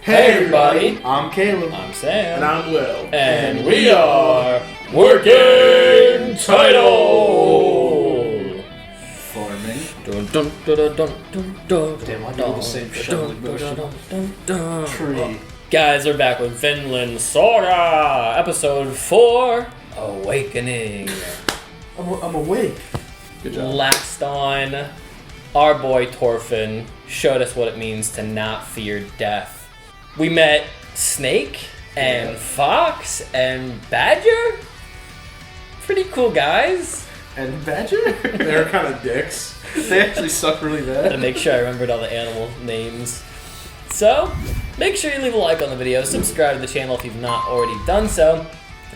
Hey everybody, I'm Caleb. I'm Sam. And I'm Will. And we are Working Title! Forming. Dun, dun, dun, dun, dun, dun, Damn, I do the same shoveling motion. Tree. Guys, we're back with VINLAND SAGA, episode 4, Awakening. I'm awake. Good job. Last on, our boy Torfin showed us what it means to not fear death. We met Snake and Fox and Badger. Pretty cool guys. And Badger? They're kind of dicks. They actually suck really bad. To make sure I remembered all the animal names. So, make sure you leave a like on the video, subscribe to the channel if you've not already done so.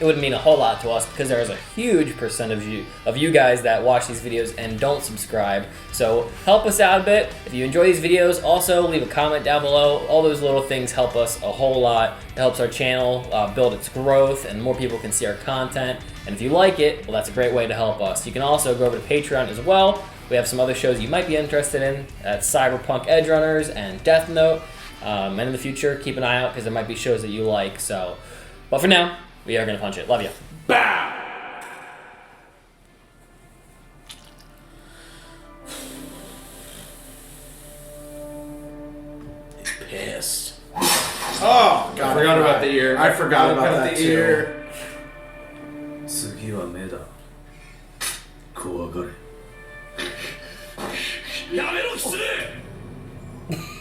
It would mean a whole lot to us because there is a huge percent of you guys that watch these videos and don't subscribe. So help us out a bit. If you enjoy these videos, also leave a comment down below. All those little things help us a whole lot. It helps our channel build its growth and more people can see our content. And if you like it, well, that's a great way to help us. You can also go over to Patreon as well. We have some other shows you might be interested in. That's Cyberpunk Edge Runners and Death Note. And in the future, keep an eye out because there might be shows that you like. So, but for now, we are gonna punch it. Love you. Bow! He's pissed. Oh, God. I forgot about the ear. I forgot about that too. Ear. 次は目だ。怖がれ。やめろ、失礼!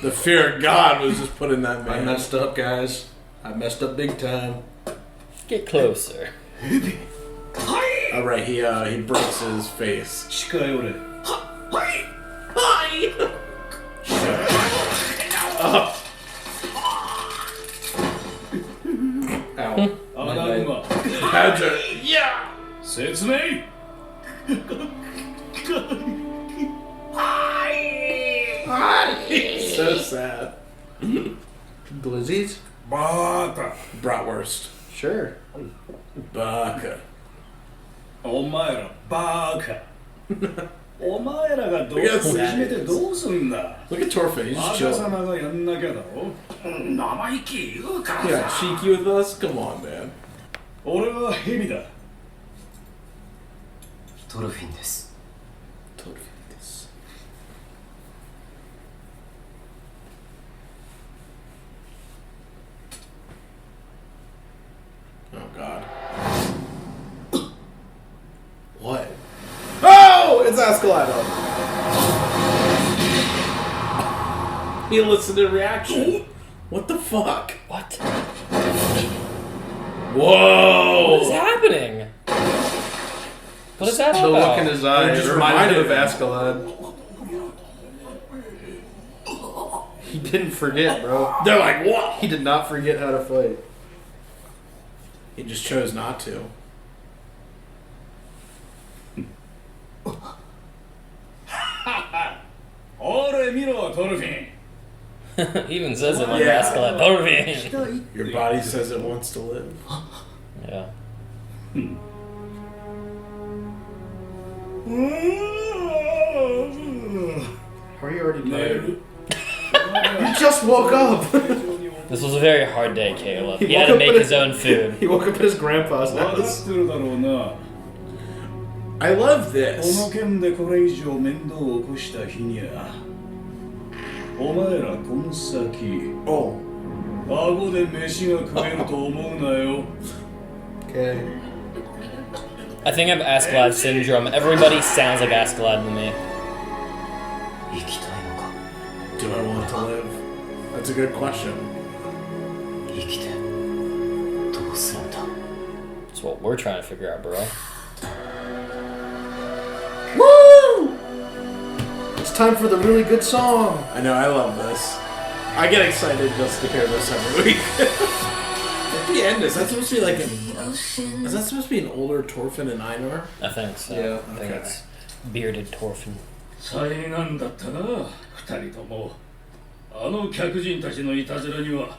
The fear of God was just put in that I man. messed up, guys. I messed up big time. Get closer. Alright, he breaks his face. 近寄れ。Ow. あなたが Badger. Yeah! 説明 So sad. Glizzies? バカ Bratwurst. Sure. Baka. お前らバカお前らがどういじめてどうすんだ Look at Torfin, he's 赤 just chilling. 様がやんなきゃだろ生意気言うから Yeah, さ cheeky with us? Come on, man. 俺はヘビだトルフィンです。 Torfin this. Oh, God. What? Oh! It's Escalado! He elicited a reaction. What the fuck? What? Whoa! What is happening? What is that the about? look in his eye It just reminded of reminded Askeladd. He didn't forget, bro. They're like, what? He did not forget how to fight. He just chose not to. Ore miro, Torfin. He even says it like Yeah. Escalade. Torfin. Your body says it wants to live. Yeah. Are you already tired? You just woke up! This was a very hard day, Caleb. He had woke to up make in his own food. He woke up at his grandpa's 分かっ house. てるだろうな I love こ this. の件でこれ以上面倒を起こした日にゃお前らこの先 Oh. 顎で飯が食えると思うなよ Okay. I think I have Escalade syndrome. Everybody sounds like Escalade to me. 生きたいのか。 Do I want to live? That's a good question. 生きてどうするんだ。 That's what we're trying to figure out, bro. Woo! It's time for the really good song. I know, I love this. I get excited just to hear this every week. At the end, is that supposed to be like is that supposed to be an older Torfin and Einar? I think so. Yeah, I think okay. it's bearded Torfin. 災難だったな二人ともあの客人たちのいたずらには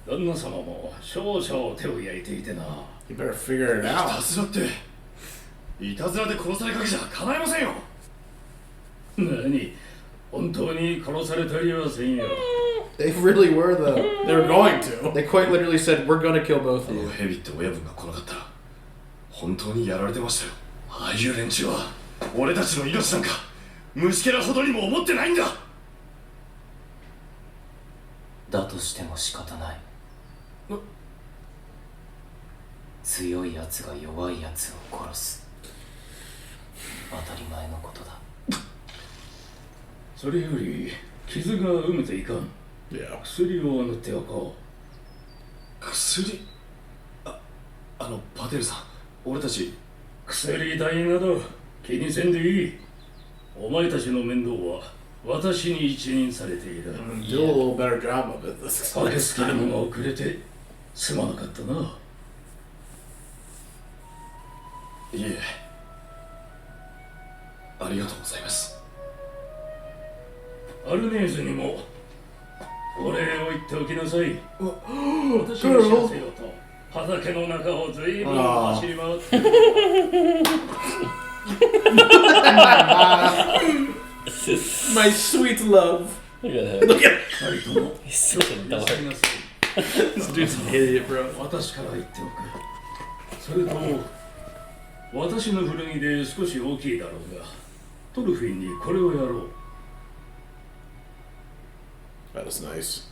旦那様も少々手を焼いていてな You better figure it い out. たずらっていたずらで殺されかけじゃ叶いませんよ何本当に殺されたりはせんよ They really were, though. They were going to. They quite literally said, we're going to kill both of you. ヘビって親分が来なかったら本当にやられてましたよ。ああいう連中は俺たちの命なんか虫けらほどにも思ってないんだ。だとしても仕方ない。強いやつが弱いやつを殺す。当たり前のことだ。それより傷が埋めていかん。薬を塗っておこう。薬？パテルさん、俺たち薬代など気にせんでいい。お前たちの面倒は私に一任されている。Do a little better job of it this駆けつけるのが遅れてすまなかったな。いえ、ありがとうございます。アルネーズにもお礼を言っておきなさい。私が知らせようと畑の中をずいぶん走り回って。My sweet love. Look at him. Look at him. He's such a dork. This dude's an idiot, bro. 私から言っておく。それと私の古着で少し大きいだろうが、トルフィンにこれをやろう。That is nice.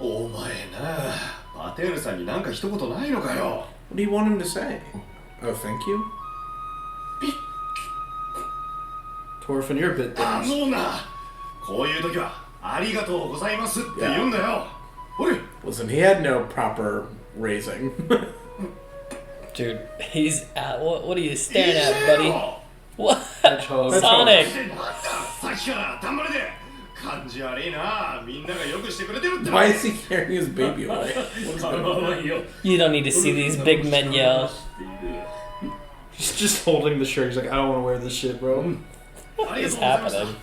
お前な、パテールさんになんか一言ないのかよ。What do you want him to say? Oh, thank you? Torfin, you're a bit dense. な、こういう時はありがとうございますって言うんだよ。ほれ。Listen, he had no proper raising. Dude, he's at what are you staring at, buddy? What? Hedgehog. Sonic! さっきからたんまりで感じ悪いな。みんながよくしてくれてるって。 Why is he carrying his baby away? You don't need to see these big men yell. He's just holding the shirt. He's like, I don't want to wear this shit, bro. What is happening?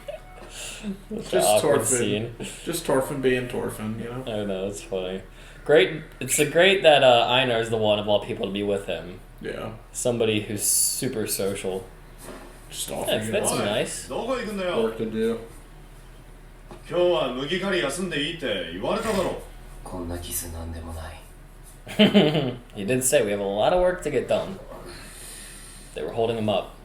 Just Awkward Torfin. scene. Just Torfin being Torfin, you know? I know, it's funny. Great. It's great that Einar is the one of all people to be with him. Yeah. Somebody who's super social. Just offering it That's up. nice. どこ行くんだよ。 Work to do. 今日は麦刈り休んでいいって言われただろう。こんな傷なんでもない。He did say we have a lot of work to get done. They were holding him up.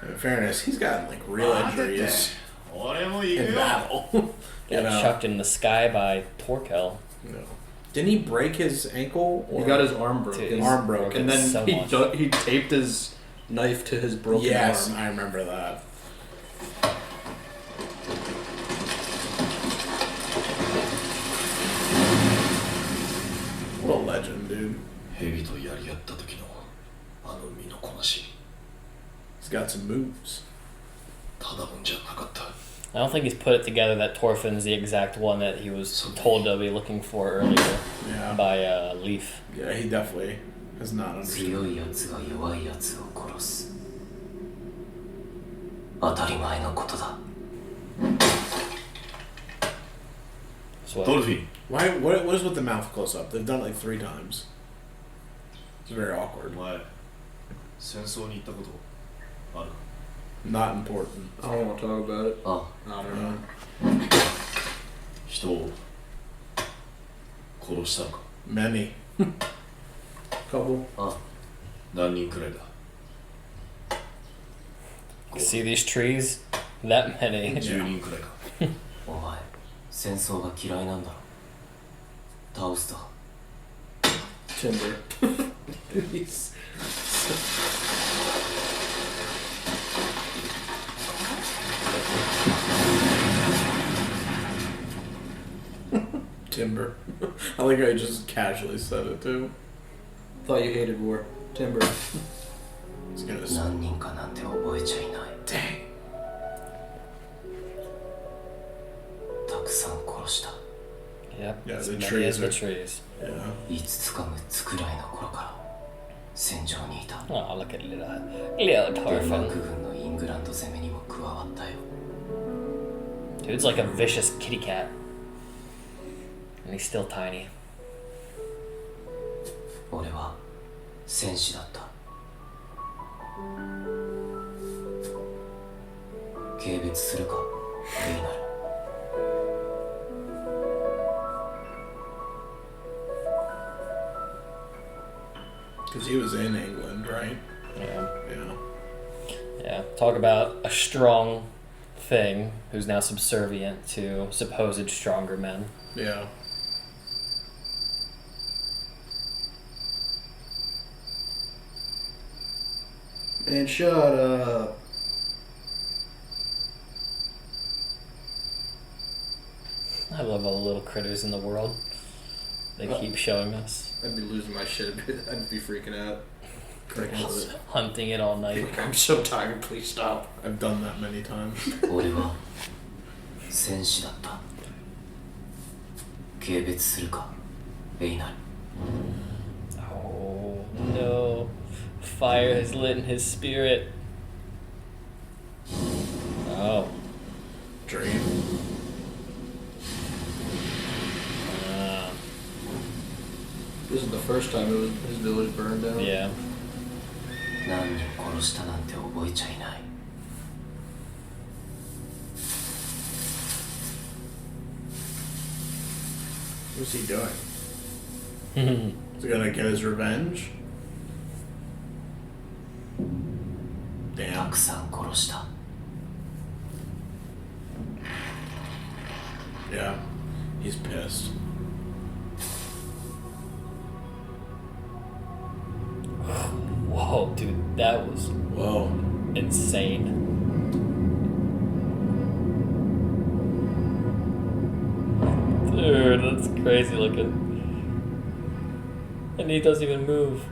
In fairness, he's got like real injuries in battle. Got chucked in the sky by Torkel. No. Didn't he break his ankle? He got his arm broken. Dude, arm broken. And then so he taped his knife to his broken yes, arm. I remember that. What a legend, dude. ヘビとやり合った時のあの身のこなし。 He's got some moves. ただもんじゃなかった。 I don't think he's put it together that Torfin's the exact one that he was told to be looking for earlier by Leaf. Yeah, he definitely has not understood. 強いやつが弱いやつを殺す。当たり前のことだ。ドルフィン。 What is with the mouth close up? They've done it like 3 times. It's very awkward. お前、戦争に行ったことある？ Not important. I don't want to talk about it. あ I don't know. 人を殺したのか？ Many. Couple. あ、何人くらいだ？ See these trees? That many. 10人くらいか。お前、戦争が嫌いなんだろ。倒すと。 Timber. He's... Timber. I like how he just casually said it too. Thought you hated war. Timber. He's gonna... 何人かなんて覚えちゃいない。 Dang. たくさん殺した。 Yep. Yeah, as the many trees as the are- trees. Yeah. 5つか6つくらいの頃から戦場にいた。 Oh, look at little デンマー Torfin. ク軍のイングランド攻めにも加わったよ。 Dude's like a vicious kitty cat. And he's still tiny. 俺は戦士だった。軽蔑するか、レイナル。Because he was in England, right? Yeah. Yeah. Yeah. Talk about a strong thing who's now subservient to supposed stronger men. Yeah. Man, shut up. I love all the little critters in the world. They keep showing us. I'd be losing my shit. I'd be freaking out. Just hunting it all night. I'm so tired. Please stop. I've done that many times. 俺は戦士だった。軽蔑するか、エイナル。Oh no. Fire has lit in his spirit. Oh. Dream. This is the first time his village burned down. Yeah. 何人殺したなんて覚えちゃいない。What's he doing? Is he gonna get his revenge? た Damn. くさん殺した。 Yeah. He's pissed. Whoa, dude, that was Whoa. insane. Dude, that's crazy looking. And he doesn't even move.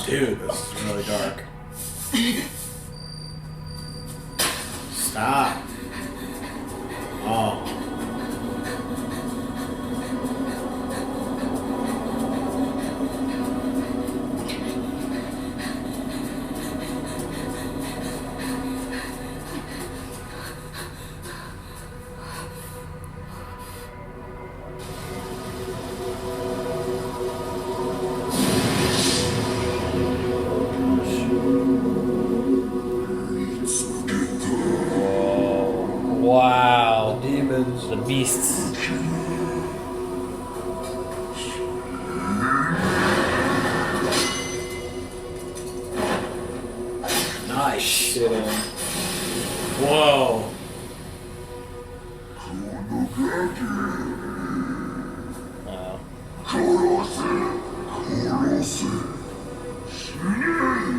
Dude, this is really dark. Stop. Oh. Wow. The demons. The beasts. Nice. Shit on. Whoa. Wow.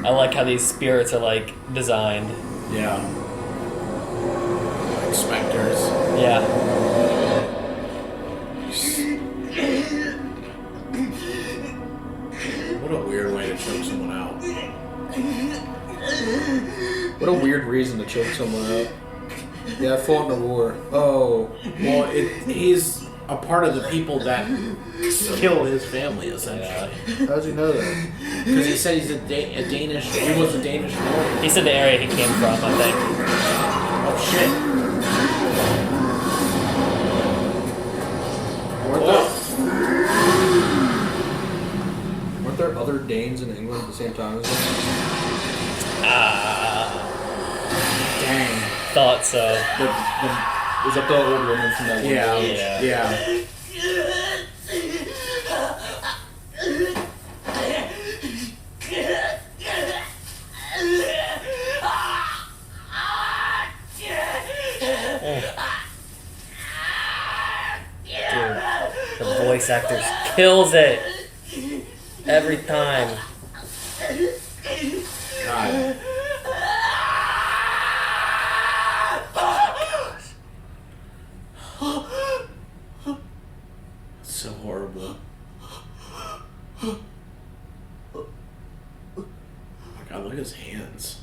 I like how these spirits are like designed. Yeah. Like specters. Yeah. What a weird way to choke someone out. What a weird reason to choke someone out. Yeah, I fought in a war. Oh. Well, he's a part of the people that kill his family, essentially. How does he know that? Because he said he's a Danish. He was a Danish lord. He said the area he came from, I think. Oh shit. Weren't there other Danes in England at the same time as him? Dang. Thought so. Was that the old woman from that one? Yeah. Yeah. Yeah. Dude, the voice actors kills it every time. God. So horrible. Oh my God, look at his hands.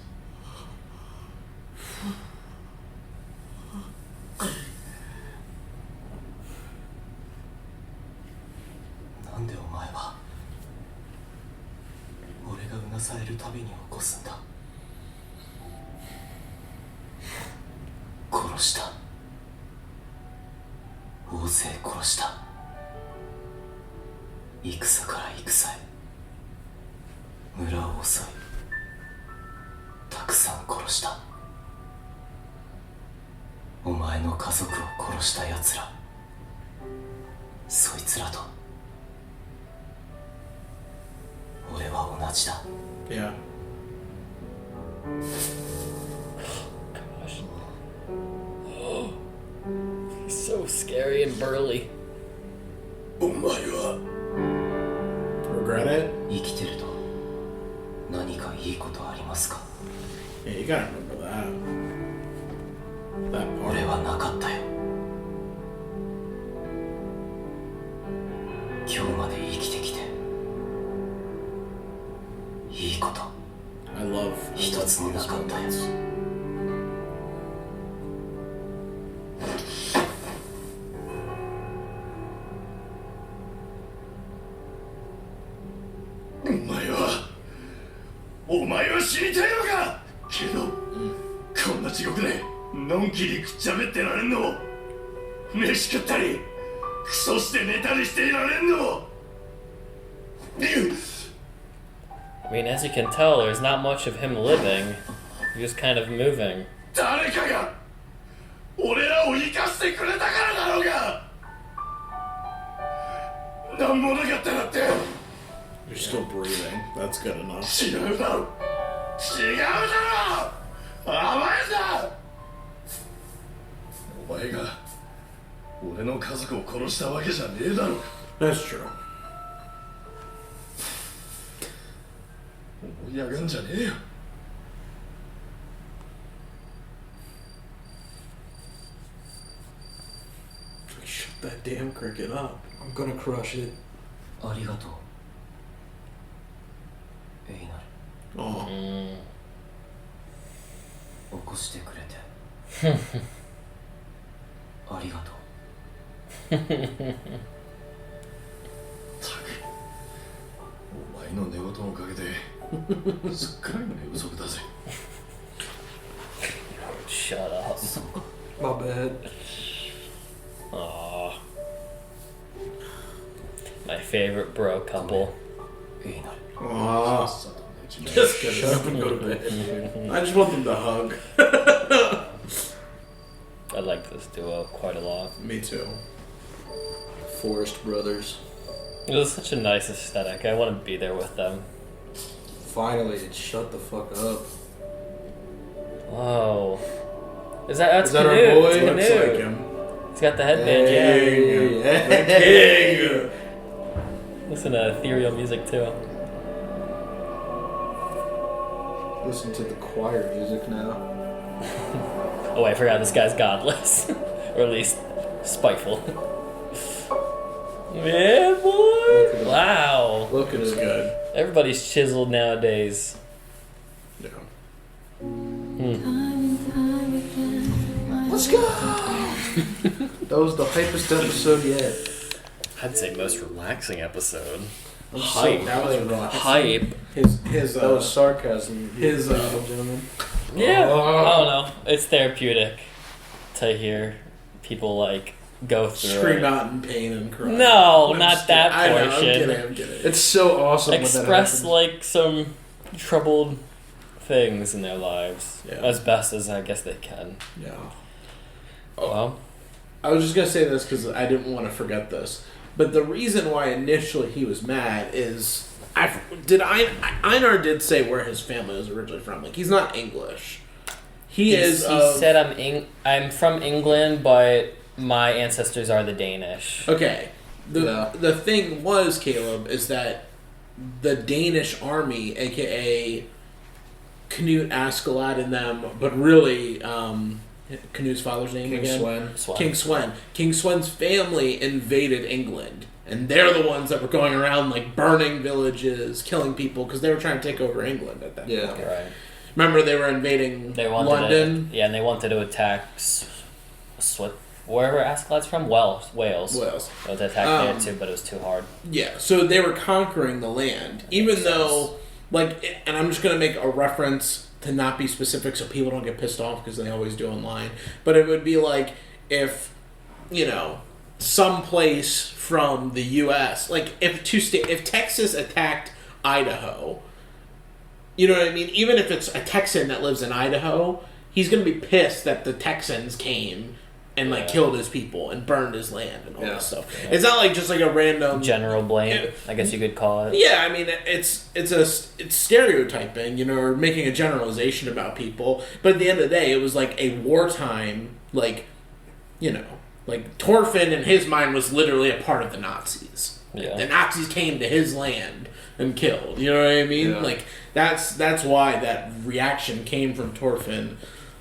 なんでお前は俺がうなされるたびに起こすんだ。殺した。大勢殺した。戦から戦へ村を襲いたくさん殺した。おお前の家族を殺した奴ら、そいつらと俺は同じだ。 Yeah. Gosh. He's so scary and burly. お前は Regret it? 生きてると何かいいことありますか？ Yeah, you gotta remember that. That part. 俺はなかったよ。今日まで生きてきていいこと I love 一つもなかったよ。 お前は死にたいのか。けど、こんな地獄でのんきにくっちゃべってられんの。飯食ったりクソして寝たりしていられんの。 I mean, as you can tell, there's not much of him living. He's just kind of moving. 誰かが俺らを生かしてくれたからだろうが。なんもなかったらって。 You're still breathing. That's good enough. 違うだろ。違うだろ。甘えんだ。お前が俺の家族を殺したわけじゃねえだろ。 That's true. 思い上がんじゃねえよ。 Shut that damn cricket up. I'm gonna crush it. ありがとうエイナル。 Oh. 起こしてくれてありがとう。お前の寝言のおかげですっかり寝不足だぜ。 Shut up. My bad. Aww. My favorite bro couple. エイナル。 Oh. さっさと寝ちまえ。 Just get up and go to bed. I just want them to hug. I like this duo quite a lot. Me too. Forest Brothers. It was such a nice aesthetic. I want to be there with them. Finally, it shut the fuck up. Whoa. That's Is that our Canute. boy? It's Looks Canute. like him. He's got the headband, yeah. King. Listen to ethereal music too. Listen to the choir music now. Oh, I forgot this guy's godless. Or at least spiteful. Yeah, boy! Look at him. Wow. Look at It's it. good. Everybody's chiseled nowadays. Yeah. Let's go! That was the hypest episode yet. I'd say most relaxing episode. I'm Hype. That was rough. Hype. His That was sarcasm. his, ladies and gentlemen. Yeah. I don't know. It's therapeutic to hear people like go through scream it. out in pain and cry. No, I'm not just that kidding. I know, portion. I'm kidding. It's so awesome when that Express happens. like some troubled things in their lives Yeah. as best as I guess they can. Yeah. Well, I was just gonna say this because I didn't want to forget this. But the reason why initially he was mad is Einar did say where his family was originally from. Like he's not English. He said I'm from England, but my ancestors are the Danish. Okay. Yeah. The thing was, Caleb, is that the Danish army, aka Knut Askeladd and them, but really Knut's father's name King again? Swen. King Swen. King Swen's family invaded England. And they're the ones that were going around like burning villages, killing people, because they were trying to take over England at that Yeah. point. Right. Remember they were invading They wanted London? and they wanted to attack wherever Askeladd's from, Wales. Wales. They wanted to attack there too, but it was too hard. Yeah, so they were conquering the land, even though, like, and I'm just going to make a reference to not be specific so people don't get pissed off because they always do online, but it would be like if, you know, some place from the U.S., like if Texas attacked Idaho, you know what I mean? Even if it's a Texan that lives in Idaho, he's going to be pissed that the Texans came and like killed his people and burned his land and all this stuff. Yeah. It's not like just like a random general blame, I guess you could call it. Yeah, I mean it's stereotyping, or making a generalization about people. But at the end of the day, it was like a wartime, like Thorfinn in his mind was literally a part of the Nazis. Yeah. The Nazis came to his land and killed. You know what I mean? Yeah. Like that's why that reaction came from Thorfinn.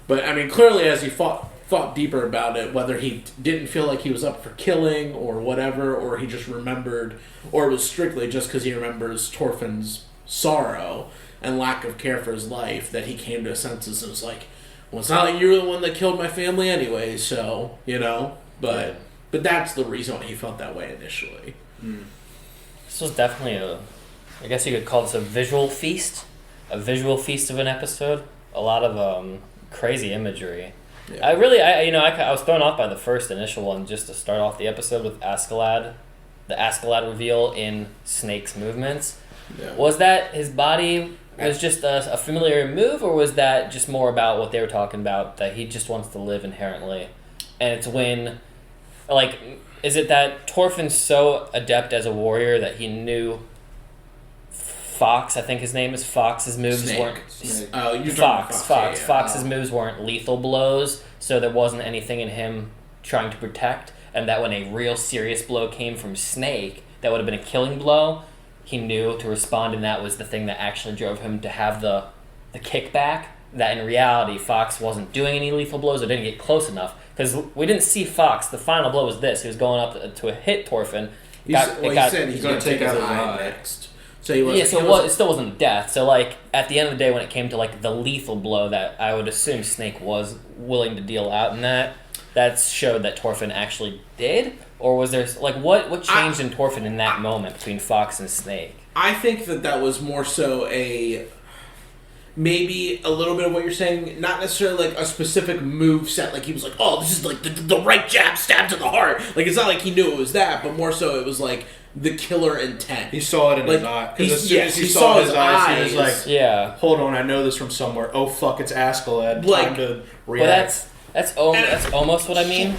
But I mean, clearly, as he thought deeper about it, whether he didn't feel like he was up for killing or whatever, or he just remembered, or it was strictly just because he remembers Thorfinn's sorrow and lack of care for his life, that he came to his senses and was like, well, it's not like you were the one that killed my family anyway, so, But that's the reason why he felt that way initially. This was definitely I guess you could call this a visual feast of an episode. A lot of crazy imagery. Yeah. I was thrown off by the first initial one just to start off the episode with Askeladd, the Askeladd reveal in Snake's movements. Yeah. Was that his body was just a familiar move, or was that just more about what they were talking about, that he just wants to live inherently? And it's when, like, is it that Thorfinn's so adept as a warrior that he knew Fox, I think his name is, Fox's moves weren't... Fox's moves weren't lethal blows, so there wasn't anything in him trying to protect, and that when a real serious blow came from Snake, that would have been a killing blow, he knew to respond, and that was the thing that actually drove him to have the kickback, that in reality Fox wasn't doing any lethal blows or didn't get close enough, because we didn't see Fox. The final blow was this. He was going up to hit Thorfinn. He said he's going to take his eye next. So it still wasn't death. So, like, at the end of the day, when it came to, like, the lethal blow that I would assume Snake was willing to deal out in that showed that Thorfinn actually did? Or was there, like, what changed in Thorfinn in that moment between Fox and Snake? I think that was more so maybe a little bit of what you're saying, not necessarily like a specific move set, like he was like, oh, this is like the right jab, stab to the heart. Like, it's not like he knew it was that, but more so it was like the killer intent. He saw it in his eye. Because as soon as he saw his eyes, he was like, yeah, hold on, I know this from somewhere. Oh, fuck, it's Askeladd. Time to react. Well, that's almost what I mean.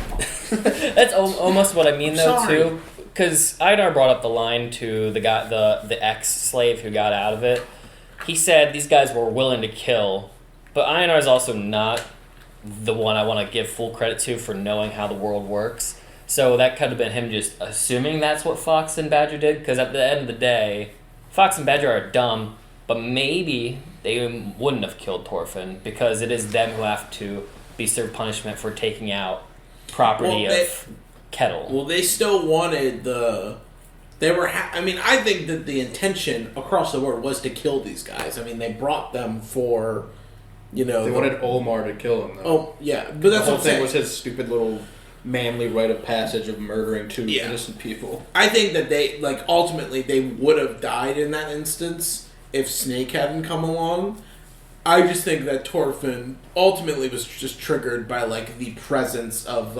That's almost what I mean, though, too. Because Einar brought up the line to the guy, the ex-slave who got out of it. He said these guys were willing to kill, but Einar is also not the one I want to give full credit to for knowing how the world works. So that could have been him just assuming that's what Fox and Badger did, because at the end of the day, Fox and Badger are dumb, but maybe they wouldn't have killed Thorfinn, because it is them who have to be served punishment for taking out property of Kettle. Well, they still wanted I think that the intention across the board was to kill these guys. I mean, they brought them for, They wanted Olmar to kill him, though. Oh, yeah. But that's the whole thing was his stupid little manly rite of passage of murdering two innocent people. I think that they, ultimately, they would have died in that instance if Snake hadn't come along. I just think that Thorfinn ultimately was just triggered by, the presence of,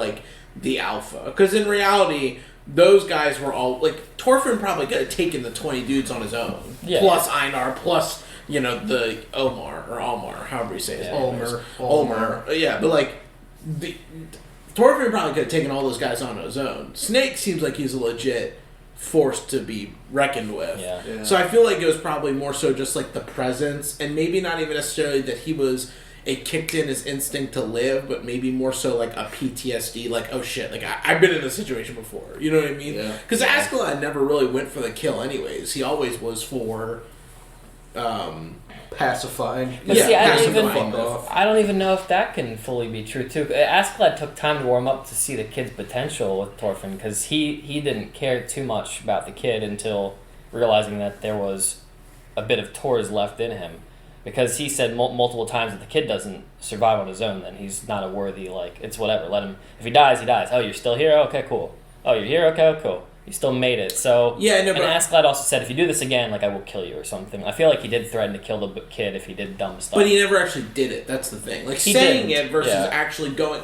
the Alpha. Because in reality, those guys were all, Thorfinn probably could have taken the 20 dudes on his own. Yeah. Plus Einar, plus, the Olmar, however you say his name. Olmar. Yeah, but, Thorfinn probably could have taken all those guys on his own. Snake seems like he's a legit force to be reckoned with. Yeah. So I feel like it was probably more so just, the presence, and maybe not even necessarily that he was... It kicked in his instinct to live, but maybe more so a PTSD, oh shit, I've been in this situation before. You know what I mean? Because Askeladd never really went for the kill anyways. He always was for pacifying. But see, I don't even know if that can fully be true too. Askeladd took time to warm up to see the kid's potential with Thorfinn, because he didn't care too much about the kid until realizing that there was a bit of Thor's left in him. Because he said multiple times that the kid doesn't survive on his own, then he's not a worthy, it's whatever. Let him, if he dies, he dies. Oh, you're still here? Okay, cool. Oh, you're here? Okay, cool. You still made it. So, and Askeladd also said, if you do this again, I will kill you or something. I feel like he did threaten to kill the kid if he did dumb stuff. But he never actually did it. That's the thing. Saying it versus actually going,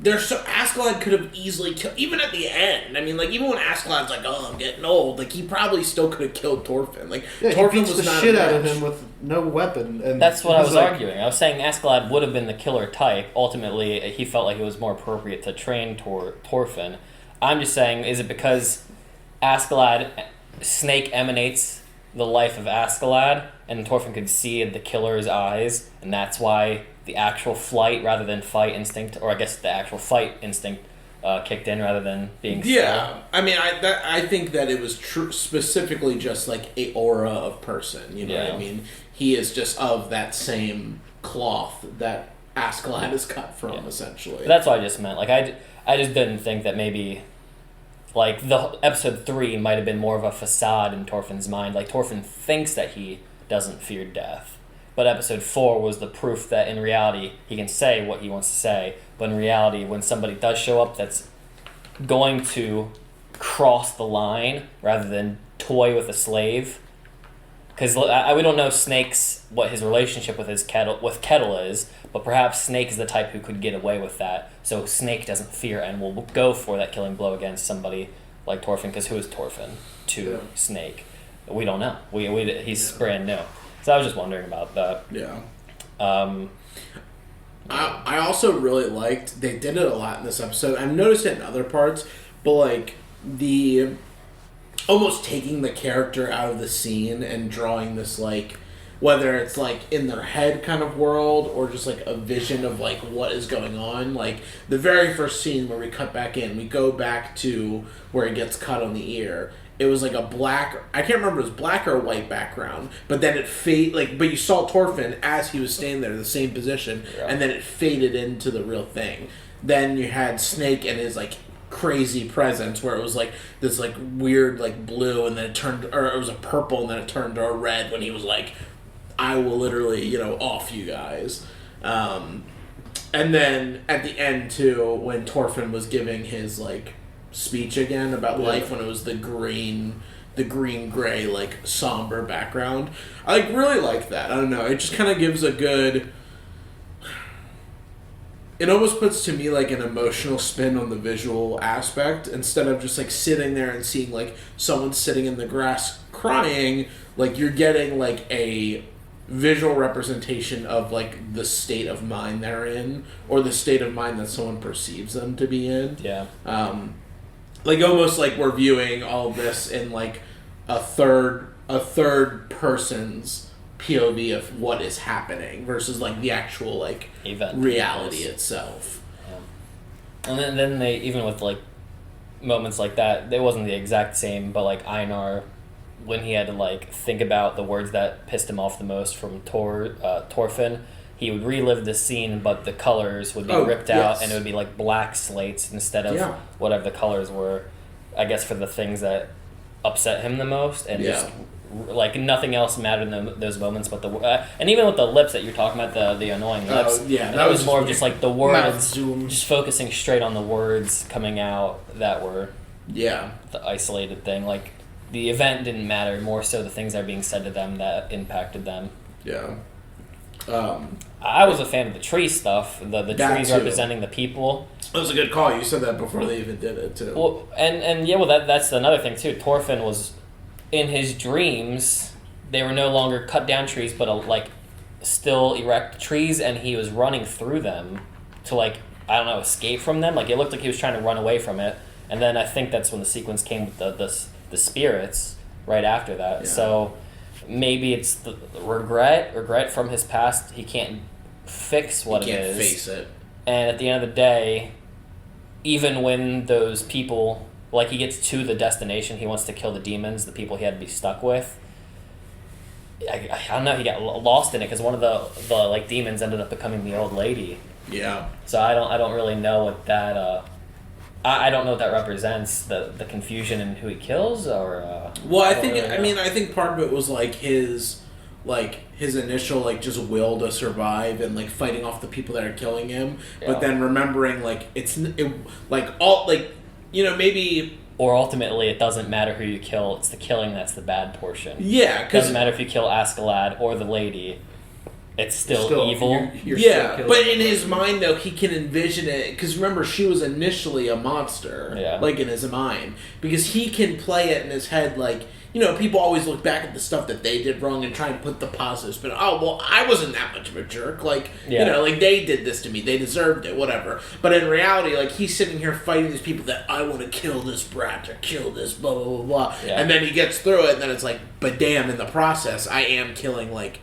Askeladd could have easily killed, even at the end. I mean, like, even when Askeladd's like, "Oh, I'm getting old," like, he probably still could have killed Thorfinn. Like, Thorfinn he beats was the not shit a out of match. him with no weapon. And that's what I was like, arguing. I was saying Askeladd would have been the killer type. Ultimately, he felt like it was more appropriate to train Thorfinn. I'm just saying, is it because Snake emanates the life of Askeladd, and Thorfinn could see the killer's eyes, and that's why the actual flight rather than fight instinct, or I guess the actual fight instinct kicked in rather than being still. Yeah, I mean, I think that it was specifically just like a aura of person. You know what I mean? He is just of that same cloth that Askeladd is cut from, essentially. But that's what I just meant. Like, I just didn't think that maybe, like, the episode 3 might have been more of a facade in Thorfinn's mind. Like, Thorfinn thinks that he doesn't fear death. But episode 4 was the proof that in reality he can say what he wants to say. But in reality, when somebody does show up that's going to cross the line rather than toy with a slave, because we don't know Snake's what his relationship with Kettle is, but perhaps Snake is the type who could get away with that. So Snake doesn't fear and will go for that killing blow against somebody like Thorfinn. Because who is Thorfinn to Snake? We don't know. He's brand new. So I was just wondering about that. Yeah. I also really liked, they did it a lot in this episode. I've noticed it in other parts, but like the almost taking the character out of the scene and drawing this, like, whether it's like in their head kind of world or just like a vision of like what is going on. Like the very first scene where we cut back in, we go back to where he gets cut on the ear. It was like a black, I can't remember if it was black or a white background, but then it but you saw Thorfinn as he was standing there in the same position, and then it faded into the real thing. Then you had Snake and his like crazy presence where it was like this like weird like blue, and then it was a purple, and then it turned to a red when he was like, I will literally, off you guys. And then at the end too, when Thorfinn was giving his like speech again about life, when it was the green gray like somber background, I like really like that. I don't know, it just kind of gives a good, it almost puts to me like an emotional spin on the visual aspect instead of just like sitting there and seeing like someone sitting in the grass crying. Like you're getting like a visual representation of like the state of mind they're in, or the state of mind that someone perceives them to be in. Yeah. Like almost like we're viewing all of this in like a third person's POV of what is happening versus like the actual like event reality itself. Yeah. And then they, even with like moments like that, it wasn't the exact same, but like Einar, when he had to like think about the words that pissed him off the most from Thorfinn, he would relive the scene, but the colors would be ripped out, and it would be like black slates instead of whatever the colors were, I guess, for the things that upset him the most, and just like nothing else mattered in those moments but the and even with the lips that you're talking about, the annoying lips, that was more of just like the words, just focusing straight on the words coming out that were the isolated thing. Like the event didn't matter, more so the things that are being said to them that impacted them. I was a fan of the tree stuff, the trees too. Representing the people. That was a good call. You said that before they even did it too. Well, that's another thing too. Thorfinn was, in his dreams, they were no longer cut down trees, but like still erect trees, and he was running through them to like, I don't know, escape from them. Like it looked like he was trying to run away from it, and then I think that's when the sequence came with the spirits right after that. So maybe it's the regret from his past. He can't fix what it is. He can't face it. And at the end of the day, even when those people, like he gets to the destination, he wants to kill the demons, the people he had to be stuck with. I don't know, he got lost in it because one of the like demons ended up becoming the old lady. Yeah. So I don't really know what that I don't know what that represents, the confusion in who he kills, or well, I think part of it was like his initial like just will to survive and like fighting off the people that are killing him, but then remembering like maybe, or ultimately it doesn't matter who you kill, it's the killing that's the bad portion. Yeah, it doesn't matter if you kill Askeladd or the lady. it's still evil. You're yeah, still but killing in his mind, though, he can envision it. Because remember, she was initially a monster. Yeah. Like, in his mind. Because he can play it in his head, like, you know, people always look back at the stuff that they did wrong and try and put the positives. But, oh, well, I wasn't that much of a jerk. Like, you know, like, they did this to me. They deserved it, whatever. But in reality, like, he's sitting here fighting these people that I want to kill this brat or kill this blah, blah, blah, blah. Yeah. And then he gets through it, and then it's like, but damn, in the process, I am killing, like,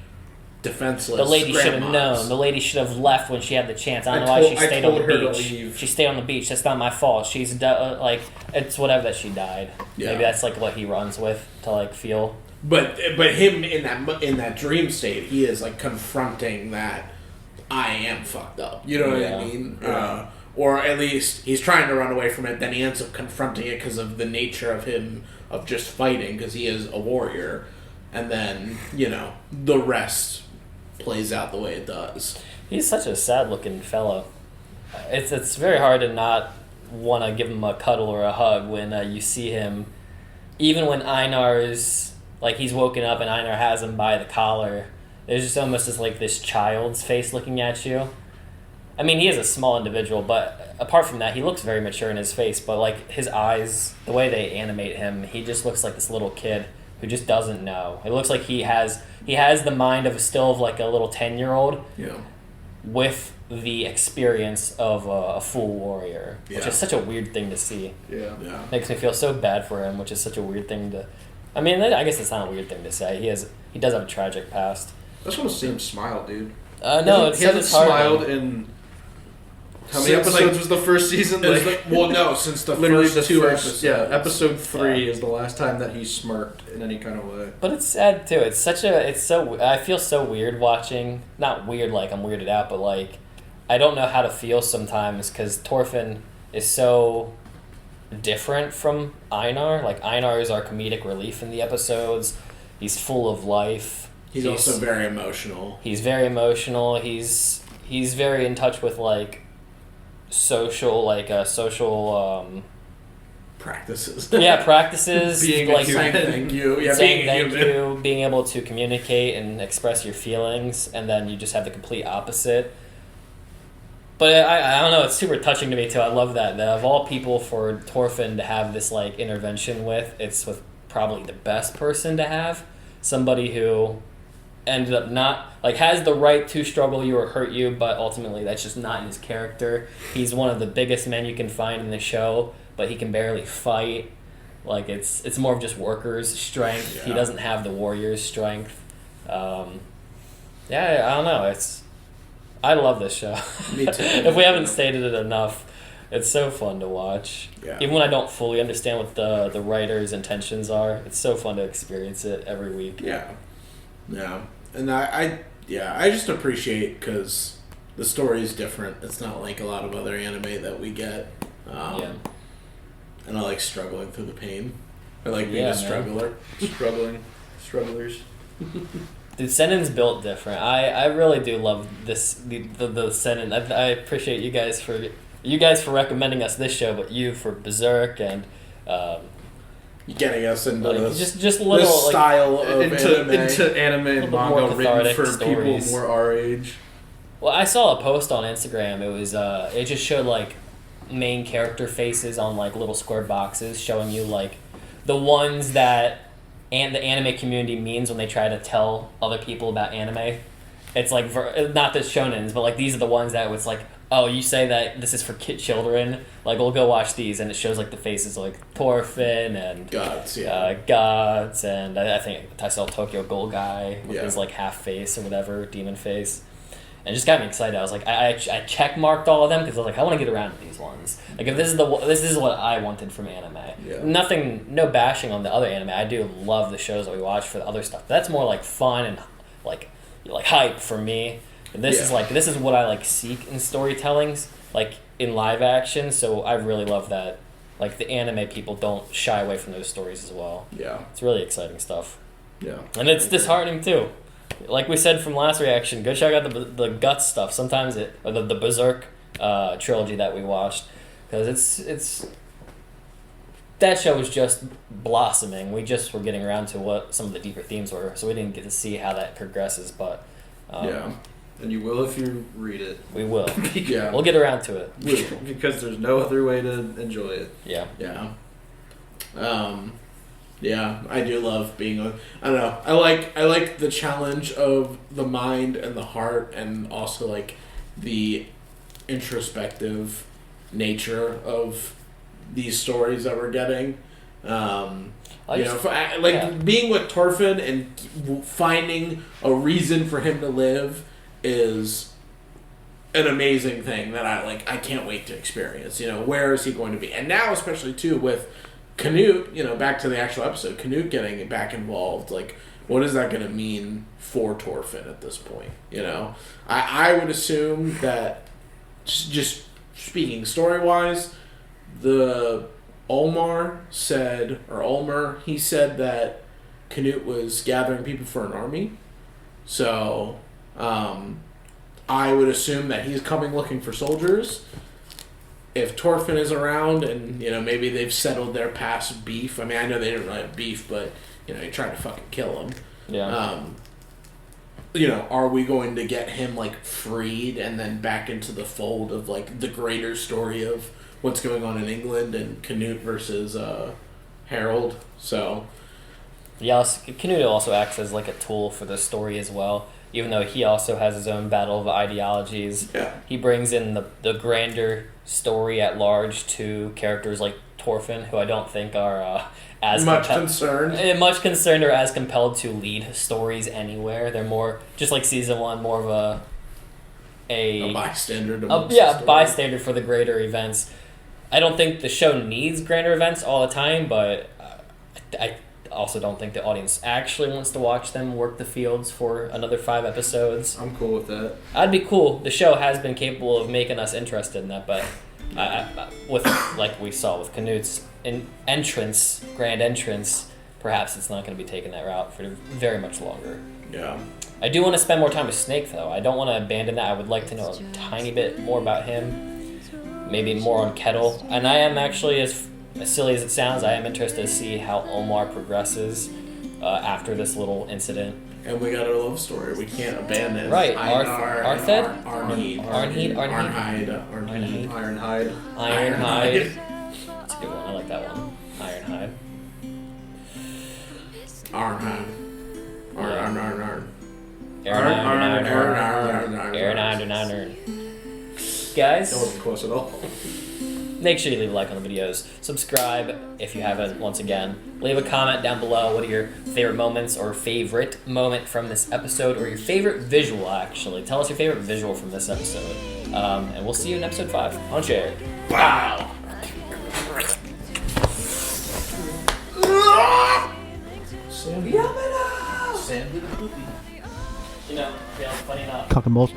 defenseless The lady should have grandmas. known. The lady should have left when she had the chance. I don't I know why told- she I stayed on the told her to beach. leave. She stayed on the beach. That's not my fault. She's like, it's whatever that she died. Yeah. Maybe that's like what he runs with to like feel. But him in that dream state, he is like confronting that I am fucked up. You know what I mean? Or at least he's trying to run away from it. Then he ends up confronting it because of the nature of him of just fighting, because he is a warrior. And then the rest plays out the way it does. He's such a sad-looking fellow. It's very hard to not want to give him a cuddle or a hug when you see him. Even when Einar's like he's woken up and Einar has him by the collar, there's just almost this child's face looking at you. I mean, he is a small individual, but apart from that, he looks very mature in his face. But like his eyes, the way they animate him, he just looks like this little kid who just doesn't know. It looks like he has the mind of like a little 10-year-old. Yeah. With the experience of a full warrior, which is such a weird thing to see. Yeah. Makes me feel so bad for him, which is such a weird thing to. I mean, I guess it's not a weird thing to say. He does have a tragic past. I just want to see him smile, dude. No, he hasn't smiled in. How many Since, episodes was the first season? Since the literally first the two first, episodes. yeah, episode 3 is the last time that he smirked in any kind of way. But it's sad too. I feel so weird watching. Not weird like I'm weirded out, but like I don't know how to feel sometimes because Thorfinn is so different from Einar. Like Einar is our comedic relief in the episodes. He's full of life. He's also very emotional. He's very emotional. He's very in touch with like social practices. Practices. Being like saying thank you. Yeah, saying being a thank human. you, being able to communicate and express your feelings, and then you just have the complete opposite. But I don't know, it's super touching to me too. I love that of all people for Thorfinn to have this like intervention with, it's with probably the best person to have. Somebody who ended up not like has the right to struggle you or hurt you, but ultimately that's just not in his character. He's one of the biggest men you can find in the show, but he can barely fight. Like it's more of just workers' strength. Yeah. He doesn't have the warrior's strength. I don't know. I love this show. Me too. If we haven't stated it enough, it's so fun to watch. Yeah. Even when I don't fully understand what the writer's intentions are, it's so fun to experience it every week. Yeah. And I just appreciate because the story is different. It's not like a lot of other anime that we get. And I like struggling through the pain. I like being a struggler. Strugglers. Dude, Sennin's built different. I really do love this the Sennin. I appreciate you guys for recommending us this show, but you for Berserk and getting us into just little this style of into anime and more manga written cathartic for stories. people more our age. Well, I saw a post on Instagram. It was it just showed like main character faces on like little square boxes, showing you like the ones that the anime community means when they try to tell other people about anime. It's like not the shonens, but like these are the ones that was like, oh, you say that this is for children, like we'll go watch these, and it shows like the faces of, like Thorfinn and Gods, Gods, and I think I saw Tokyo Ghoul guy with his like half face or whatever, demon face. And it just got me excited. I was like, I check marked all of them because I was like, I want to get around to these ones. Like, if this is what I wanted from anime. Yeah. No bashing on the other anime. I do love the shows that we watch for the other stuff. That's more like fun and like hype for me. And this is what I like seek in storytellings, like in live action. So I really love that. Like the anime people don't shy away from those stories as well. Yeah. It's really exciting stuff. Yeah. And it's disheartening too. Like we said from last reaction, go check out the Guts stuff. Sometimes or the Berserk trilogy that we watched, because it's that show was just blossoming. We just were getting around to what some of the deeper themes were, so we didn't get to see how that progresses. But Yeah. And you will if you read it. We will. Yeah. We'll get around to it. Because there's no other way to enjoy it. Yeah. Yeah. Yeah, I do love being I don't know. I like the challenge of the mind and the heart, and also like the introspective nature of these stories that we're getting. Being with Torfin and finding a reason for him to live is an amazing thing that I can't wait to experience. Where is he going to be? And now, especially too with Canute, back to the actual episode, Canute getting back involved, like, what is that going to mean for Torfin at this point? I would assume that, just speaking story-wise, the Ulmer, he said that Canute was gathering people for an army. So, I would assume that he's coming looking for soldiers. If Torfin is around and, maybe they've settled their past beef. I mean, I know they didn't really have beef, but, he tried to fucking kill him. Yeah. Are we going to get him, like, freed and then back into the fold of, like, the greater story of what's going on in England and Canute versus Harold? So... Yes, Canute also acts as, like, a tool for the story as well. Even though he also has his own battle of ideologies. Yeah. He brings in the grander story at large to characters like Torfin, who I don't think are as much concerned or as compelled to lead stories anywhere. They're more, just like season 1, more of a bystander. Bystander for the greater events. I don't think the show needs grander events all the time, but I also don't think the audience actually wants to watch them work the fields for another 5 episodes. I'm cool with that. I'd be cool. The show has been capable of making us interested in that, but with, like we saw with Canute's grand entrance, perhaps it's not going to be taking that route for very much longer. Yeah. I do want to spend more time with Snake, though. I don't want to abandon that. I would like to know a tiny bit more about him, maybe more on Kettle. And I am actually, as silly as it sounds, I am interested to see how Omar progresses after this little incident. And we got our love story. We can't abandon. Right. Arnheid. Ironhide. That's a good one. I like that one. Ironhide. Arnheid. Guys, That wasn't close at all. make sure you leave a like on the videos. Subscribe if you haven't, once again. Leave a comment down below. What are your favorite moments or favorite moment from this episode, or your favorite visual, actually. Tell us your favorite visual from this episode. And we'll see you in episode 5 on Share. Wow! Sandy the poopy. Funny enough. Cock and balls.